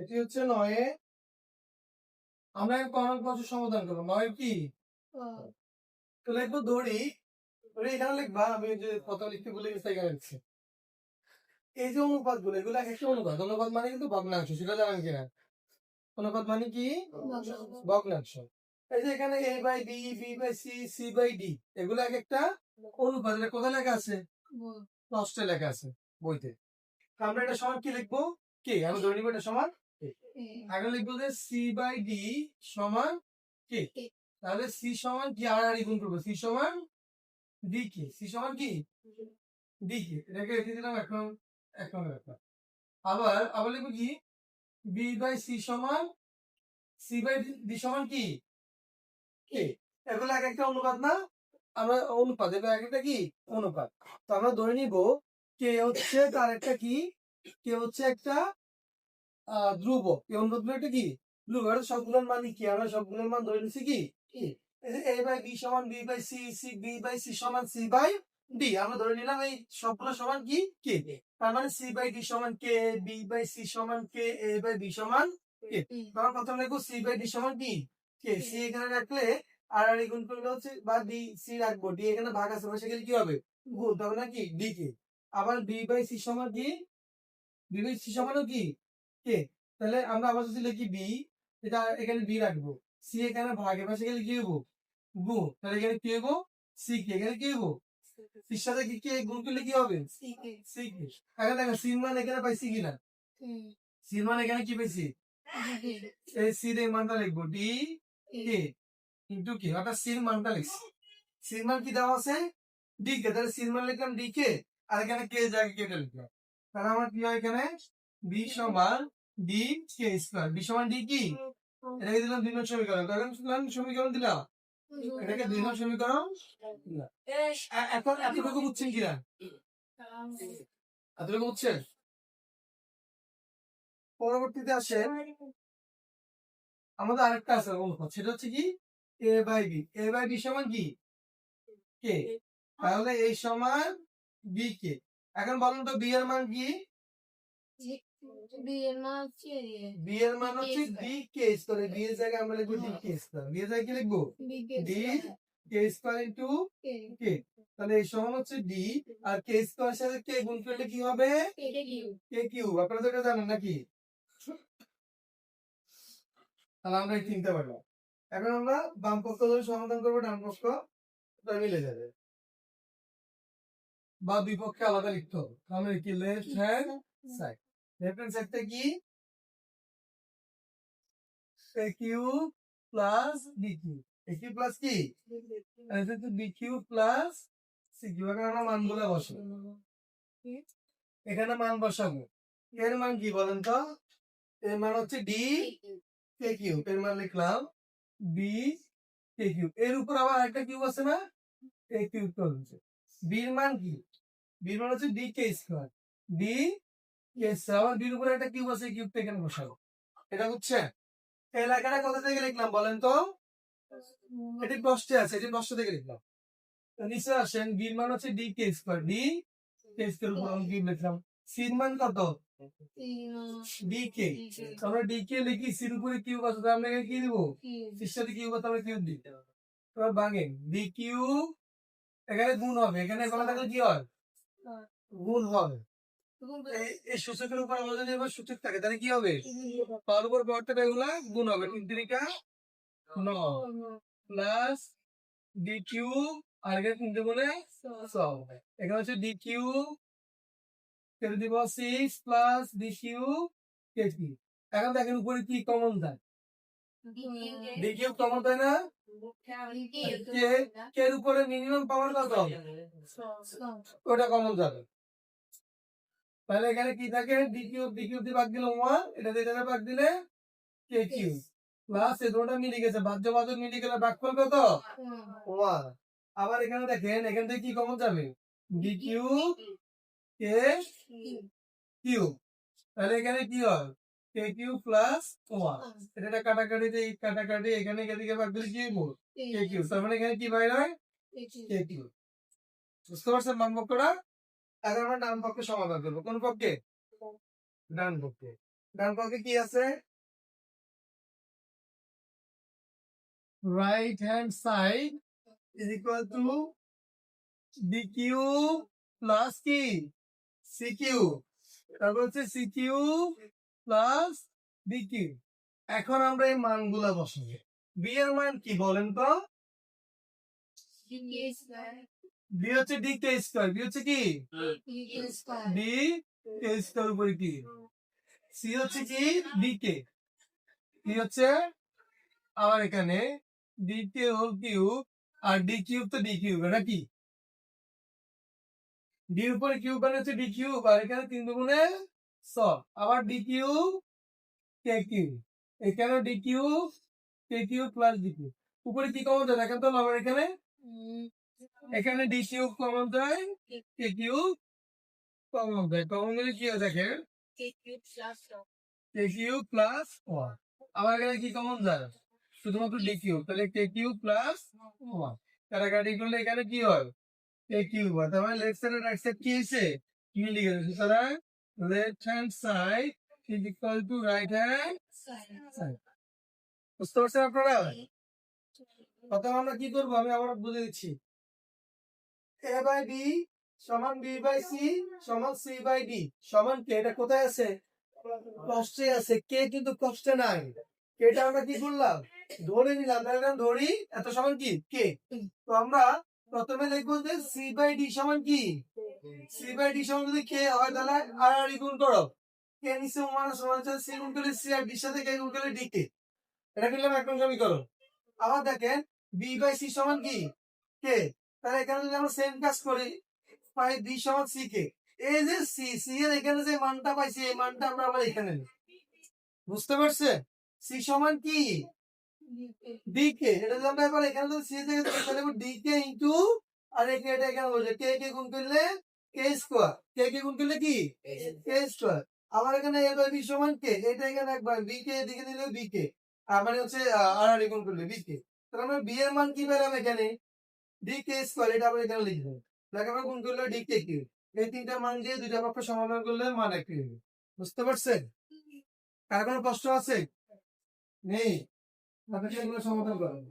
এটি হচ্ছে 9 আমরা কমন প্রশ্নের সমাধান করবো। 9 কি তো লিখবো দড়ি। এখানে লিখবা, আমি যে কথা লিখতে ভুলে গেছি এখানে লিখছি। এই যে অনুপাত গুলো, এগুলো এক একটা অনুপাত। অনুপাত মানে কিন্তু ভগ্নাংশ, সেটা জানেন কিনা? অনুপাত মানে কি? ভগ্নাংশ। এই যে এখানে a by b, b by c, c by d, এগুলো এক একটা অনুপাত। এটা কোথায় লেখা আছে? প্রশ্নে লেখা আছে বইতে। আমরা এটা সমান কি লিখবো? কে। আমি ধরে নিব এটা সমান আগে লিখবো যে c বাই d সমান কে। তাহলে c সমান কি আর গুণ করবো, c সমান d কে। c সমান কি? d কে। এটাকে রেখে দিলাম এখন একটা। আবার আবার লিখবো কি b বাই c সমান c বাই d সমান কি কে। এগুলো এক একটা অনুপাত না? আমরা অনুপাত, এটা এক একটা কি অনুপাত। তো আমরা ধরে নিব কে হচ্ছে তার একটা কি, কে হচ্ছে একটা ধ্রুব। এই অনুপাতগুলো একটা কি ধ্রুব। এটা সবগুলোর মান কি, আমরা সবগুলোর মান ধরে নিচ্ছি কি a বাই b সমান b by c, b by c সমান c বাই d। আমরা ধরে নিলাম এই সবগুলো সমান কি কে। তার মানে c বাই d সমান কে, b বাই c সমান কে, a বাই b সমান কে। তখন প্রথম লিখবো c বাই d সমান কি কে। c এখানে রাখলে আর গুণ করলে হচ্ছে বা d, c রাখবো, d এখানে ভাগ আছে বসে গেলে কি হবে গুণ, তবে না কি d কে। আবার b বাই c সমান কি, b বাই c সমানও কি কে। তাহলে আমরা আবার যদি লিখি b, এটা এখানে b রাখবো, c এখানে ভাগের পাশে গেলে কি হবো গুণ, তাহলে এখানে কি হবো c কে, এখানে কি হবো c এর সাথে কি কে গুণ করলে কি হবে c কে। এখন দেখো c মান এখানে পাইছি কিনা, c মান এখানে কি পাইছি, এই c এর মানটা লিখবো d কে ইনটু কে, অর্থাৎ c এর মানটা লিখছি। c এর মান কি দেওয়া আছে d কে, তাহলে c এর মান লিখলাম d কে, আর এখানে কে জায়গায় কেটে লিখলাম। তাহলে আমার কি হয় এখানে b সমান d কে স্কয়ার। b সমান d কি, এটাকে দিলাম 2 নং সমীকরণ। কারণ সমীকরণ দিলাম, এটাকে 2 নং সমীকরণ দিলাম। এখন এতটুকু বুঝছেন কিনা? এতটুকু বুঝছেন? পরবর্তীতে আসে আমাদের আরেকটা আছে অনুপাত, সেটা হচ্ছে কি a by b। a by b সমান কি কে, তাহলে এই সমান b কে। এখন বলুন তো b এর মান কি? b এর মান হচ্ছে d কে স্কয়ার। b এর জায়গায় আমরা লিখব d কে স্কয়ার। b এর জায়গায় কি লিখব d কে স্কয়ার ইনটু কে। তাহলে এই সমান হচ্ছে d, আর কে স্কয়ার সাথে কে গুণ করলে কি হবে কে কিউব। আপনারা তো এটা জানেন নাকি? তাহলে আমরা এই তিনটা পারলাম। এখন আমরা বাম পক্ষ ধরে সমাধান করবো, ডান পক্ষ মিলে যাবে, বা দুই পক্ষে আলাদা লিখতে হবে। আমরা কি left hand side, left hand সাইডটা কি a cube plus b cube. a cube plus কি b cube plus c cube. এখানে আমরা মানগুলো বসাবো, এখানে মান বসাবো। এর মান কি বলেন তো? এর মান হচ্ছে d কে কিউব, এর মান লিখলাম b কে কিউব। এর উপর আবার একটা কিউব আছে না, a কিউব তো হচ্ছে। b এর মান কি, b এর মান হচ্ছে d কে স্কয়ার, d কে স্কয়ার। আবার b এর উপর একটা কিউব আছে, কিউবটা এখানে বসাবো। এটা হচ্ছে এই লেখাটা কোথা থেকে লিখলাম বলেন তো? এটি প্রশ্নে আছে, এটি প্রশ্ন থেকে লিখলাম। নিচে আসেন, b এর মান হচ্ছে d কে স্কয়ার, d কে স্কয়ার উপর আমি কিউব লিখলাম। c এর মান কত d কে। আমরা d কে লিখি, c এর উপরে কিউব আছে, তাহলে আমরা এখানে কি দিব c এর সাথে কিউব আছে, আমরা কিউব দিই। এবার ভাঙেন, d কিউব এখানে গুণ হবে, এখানে কোনো থাকলে কি হয় গুণ হবে। এই সূচকের উপর আমাদের যদি এবার সূচক থাকে তাহলে কি হবে তার উপর বর্তটা এগুলা গুণ হবে। 3 9 প্লাস ডি কিউব, আর এখানে 3 গুণে 6, এখানে হচ্ছে ডি কিউব কেটে দিব 6 প্লাস ডি কিউব কেটে। এখন দেখেন উপরে কি কমন যায়, ডি কিউব কমন তাই না? কে এর উপরে মিনিমাম পাওয়ার কত ওটা কমন যাবে। তাহলে এখানে কি থাকে ডি কিউব দিয়ে ভাগ দিলে 1, এটা দিয়ে এটাতে ভাগ দিলে কে কিউব প্লাস এই দুটোটা মিলে গেছে, ভাজ্য মিলে গেলে ভাগফল কত 1। আবার এখানে দেখেন, এখান থেকে কি কমন যাবে ডি কিউব কে কিউব, তাহলে এখানে কি হয় কে কিউব প্লাস 1। এটা কাটাকাটিতে কাটাকাটি, এখানে এদিকে ভাগ দিলে কি হবে কে কিউব, তার মানে এখানে কি বাইর হয় কে কিউব। বুঝতে পারছেন বাম পক্ষটা? এখন আমরা ডান পক্ষে সমাধান করবো। কোন পক্ষে? ডান পক্ষে। ডান পক্ষে কি আছে? Right hand side is equal to DQ plus কি সিকিউ, তারপর হচ্ছে সিকিউ প্লাস ডিকিউ। এখন আমরা এই মানগুলা বসাবো। বি এর মান কি বলেন তো? বি হচ্ছে ডি কে স্কয়ার, বি হচ্ছে কি ডি কে স্কয়ার উপরে কি, সি হচ্ছে কি ডি কে, কি হচ্ছে আবার এখানে ডি কে হোল কিউব, আর ডি কিউব তো ডি কিউব, এটা কি ডি উপরে কিউব মানে হচ্ছে ডি কিউব, আর এখানে 3 দুগুণে 6, আবার ডি কিউব কে কিউব, এখানে D cube K cube plus D cube. উপরে কি কমন যায় দেখেন তো, আবার এখানে এখানে ডি কিউব কমন যায়, কে কিউব কমন যায়, কমন গেলে কি হয় দেখেন কে কিউব প্লাস 1, আবার এখানে কি কমন যায় শুধুমাত্র ডি কিউব, তাহলে কে কিউব প্লাস 1 কাটাকাটি করলে এখানে কি হয় কে কিউব হয়। তার মানে লেফট সাইড আর রাইট সাইড কি হয়েছে মিলে গেছে, সুতরাং left hand side is equal to right hand side. বুঝতে পারছেন আপনারা? প্রথমে আমরা কি করবো আমি আবার বুঝে দিচ্ছি। এ বাই বি সমান বি বাই সি সমান সি বাই ডি সমান কে, এটা কোথায় আছে কষ্টে আছে, কে কিন্তু কষ্টে নাই, এটা আমরা কি করলাম ধরে নিলাম, তাহলে ধরি এত সমান কি কে। তো আমরা প্রথমে লিখবো যে সি বাই ডি সমান কি, সি বাই ডি সমান যদি কে হয় তাহলে আর আর গুণ করো, কে নিচে সমান সমান হচ্ছে সি গুণ করলে সি আর ডির সাথে কে গুণ করলে ডি কে, এটা করলাম এক নম্বর সমীকরণ। আবার দেখেন বি বাই সি সমান কি কে, তাহলে এখানে যদি আমরা সেম কাজ করি পাই বি সমান সি কে, এই যে সি সি এর এখানে যে মানটা পাইছি এই মানটা আমরা আবার এখানে নিই। বুঝতে পারছে? সি সমান কি ডি কে, এটা যদি আমরা এবার এখানে যদি সি থেকে তাহলে ডি কে ইনটু আর এখানে এটা এখানে বসে কে কে গুণ করলে কে স্কয়ার, কে কে গুণ করলে কি কে স্কয়ার, আবার এখানে এ বাই বি সমান কে, এটা এখানে একবার বি কে এদিকে নিলে বি কে, আর মানে হচ্ছে আর আর গুণ করলে বি কে, তাহলে আমরা বি এর মান কি পেলাম এখানে ডি কে স্কয়ার, এটা আমরা এখানে লিখব, দেখো আমরা গুণ করলে ডি কে কিউ, এই তিনটা মান দিয়ে দুইটা পক্ষ সমাধান করলে মান একই হবে। বুঝতে পারছেন? কার কোনো প্রশ্ন আছে? নেই? আপনাকে এগুলো সমাধান করেন।